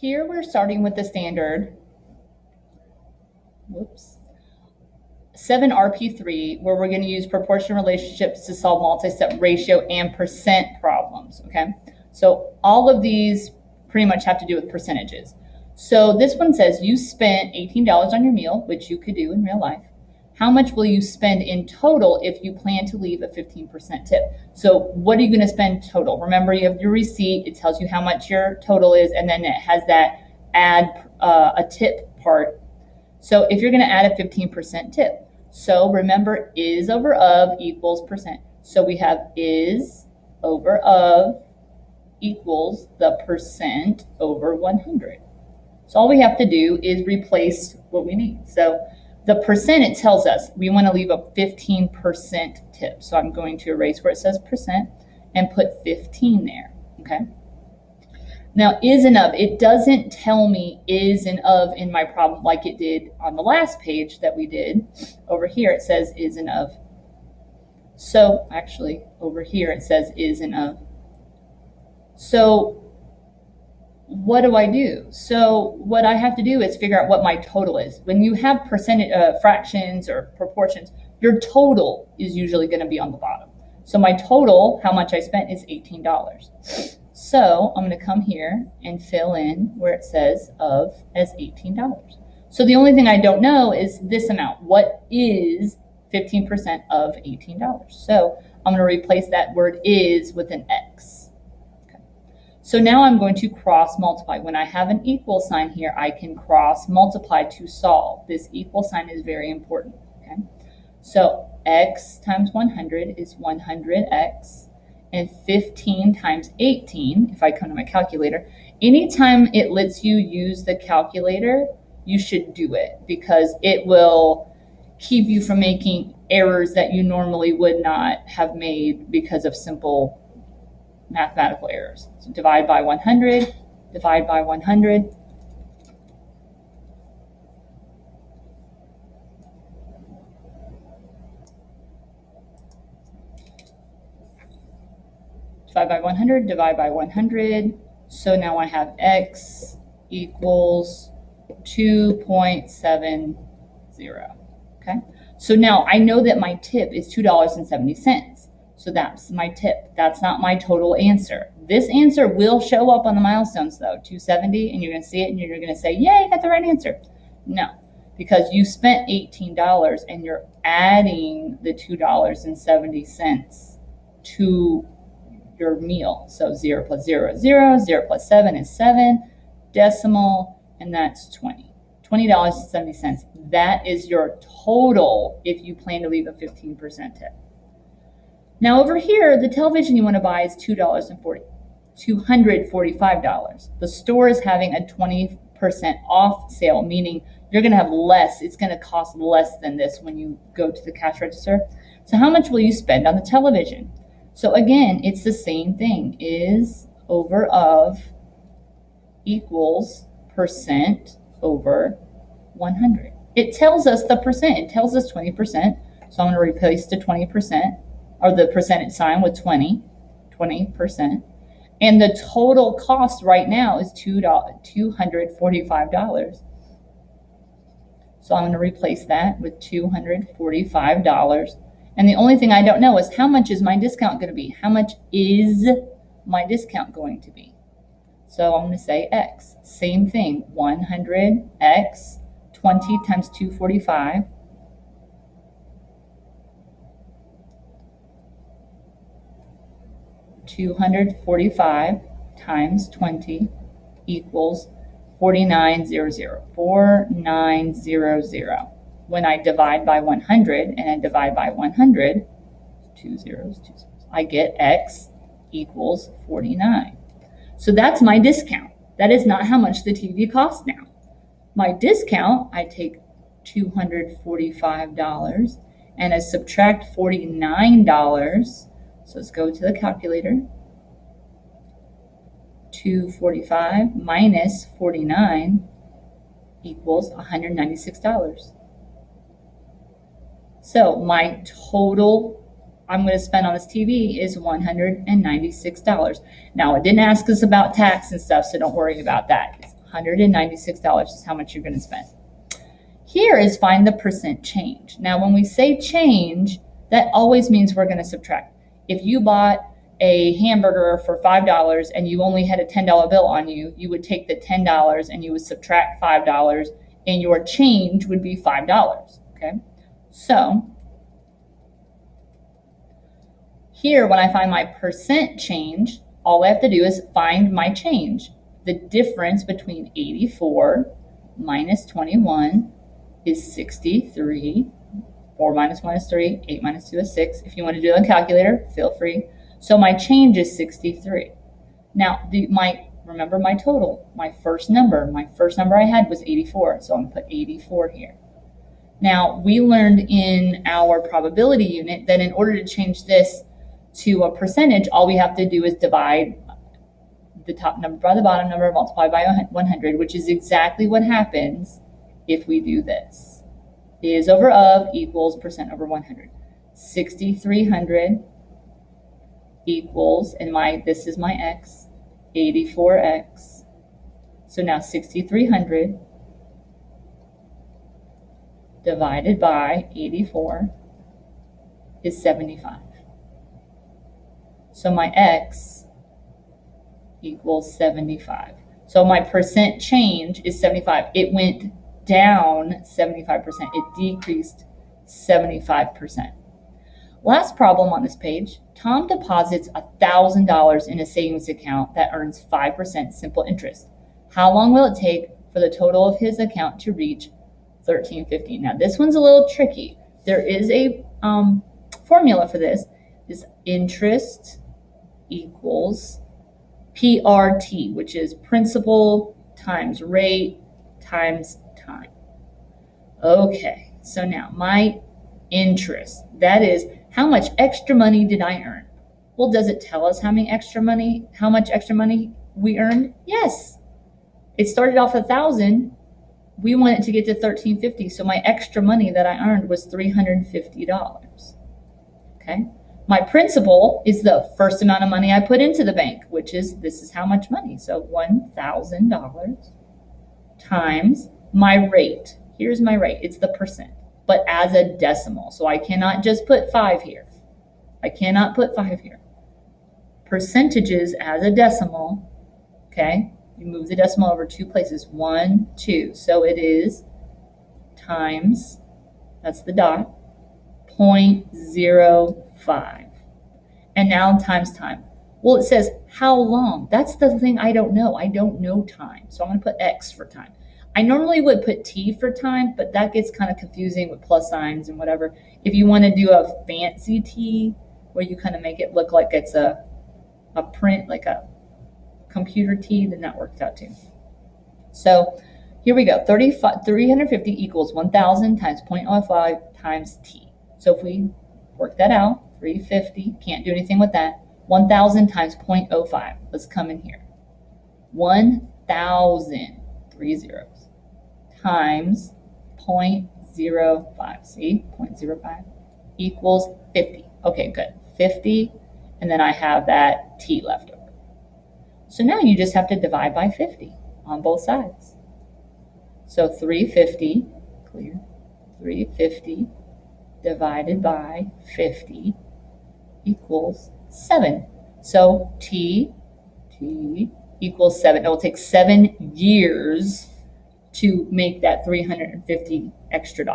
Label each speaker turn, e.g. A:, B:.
A: Here we're starting with the standard, 7.RP.3, where we're going to use proportion relationships to solve multi-step ratio and percent problems, okay? So all of these pretty much have to do with percentages. So this one says you spent $18 on your meal, which you could do in real life. How much will you spend in total if you plan to leave a 15% tip? So what are you going to spend total? Remember, you have your receipt. It tells you how much your total is, and then it has that add a tip part. So if you're going to add a 15% tip, so remember, is over of equals percent. So we have is over of equals the percent over 100. So all we have to do is replace what we need. So the percent, it tells us we want to leave a 15% tip. So I'm going to erase where it says percent and put 15 there, okay? Now, is and of, it doesn't tell me is and of in my problem like it did on the last page that we did. Over here, it says is and of. So actually, over here, it says is and of. So what do I do? So what I have to do is figure out what my total is. When you have percentage fractions or proportions, your total is usually going to be on the bottom. So my total, how much I spent, is $18. So I'm going to come here and fill in where it says of as $18. So the only thing I don't know is this amount. What is 15% of $18? So I'm going to replace that word is with an X. So now I'm going to cross multiply. When I have an equal sign here, I can cross multiply to solve. This equal sign is very important, okay? So x times 100 is 100x, and 15 times 18, if I come to my calculator, anytime it lets you use the calculator, you should do it because it will keep you from making errors that you normally would not have made because of simple mathematical errors. So divide by 100, divide by 100. Divide by 100, divide by 100. So now I have x equals 2.70. Okay. So now I know that my tip is $2.70. So that's my tip. That's not my total answer. This answer will show up on the milestones though, 270, and you're going to see it and you're going to say, yay, I got the right answer. No, because you spent $18 and you're adding the $2.70 to your meal. So 0 plus 0 is 0, 0 plus 7 is 7, decimal, and that's 20. $20.70. That is your total if you plan to leave a 15% tip. Now over here, the television you want to buy is $245. The store is having a 20% off sale, meaning you're going to have less. It's going to cost less than this when you go to the cash register. So how much will you spend on the television? So again, it's the same thing. Is over of equals percent over 100. It tells us the percent. It tells us 20%. So I'm going to replace the 20%. Or the percentage sign with 20%. And the total cost right now is $245. So I'm going to replace that with $245. And the only thing I don't know is how much is my discount going to be? How much is my discount going to be? So I'm going to say X. Same thing, 100X, 20 times 245. $245 times 20 equals 4900. 4900. When I divide by 100 and I divide by 100, two zeros, I get X equals 49. So that's my discount. That is not how much the TV costs now. My discount, I take $245 and I subtract $49. So let's go to the calculator. 245 minus 49 equals $196. So my total I'm going to spend on this TV is $196. Now, it didn't ask us about tax and stuff, so don't worry about that. It's $196 is how much you're going to spend. Here is find the percent change. Now, when we say change, that always means we're going to subtract. If you bought a hamburger for $5 and you only had a $10 bill on you, you would take the $10 and you would subtract $5 and your change would be $5, okay? So here, when I find my percent change, all I have to do is find my change. The difference between 84 minus 21 is 63. 4 minus 1 is 3. 8 minus 2 is 6. If you want to do it on a calculator, feel free. So my change is 63. Now, remember my total. My first number I had was 84. So I'm going to put 84 here. Now, we learned in our probability unit that in order to change this to a percentage, all we have to do is divide the top number by the bottom number, multiply by 100, which is exactly what happens if we do this. Is over of equals percent over 100. 6,300 equals, and this is my x, 84x. So now 6,300 divided by 84 is 75. So my x equals 75. So my percent change is 75. It went down 75%. It decreased 75%. Last problem on this page, Tom deposits $1,000 in a savings account that earns 5% simple interest. How long will it take for the total of his account to reach $1,350? Now this one's a little tricky. There is a formula for this. Is interest equals PRT, which is principal times rate times time. Okay, so now my interest, that is how much extra money did I earn? Well, does it tell us how much extra money we earned? Yes. It started off 1,000. We want it to get to $1,350. So my extra money that I earned was $350. Okay. My principal is the first amount of money I put into the bank, this is how much money. So $1,000 times my rate. Here's my rate. It's the percent, but as a decimal. So I cannot just put 5 here. Percentages as a decimal, okay? You move the decimal over 2 places, 1, 2. So it is times, that's the dot, 0.05. And now times time. Well, it says how long. That's the thing I don't know. I don't know time. So I'm going to put X for time. I normally would put T for time, but that gets kind of confusing with plus signs and whatever. If you want to do a fancy T, where you kind of make it look like it's a print, like a computer T, then that works out too. So here we go. 350 equals 1,000 times 0.05 times T. So if we work that out, 350, can't do anything with that. 1,000 times 0.05. Let's come in here. 1,000, 3 zeros, times 0.05. See, 0.05 equals 50. Okay, good. 50, and then I have that T left over. So now you just have to divide by 50 on both sides. So 350, clear, 350 divided by 50 equals 7. So T equals 7. It will take 7 years to make that $350 extra.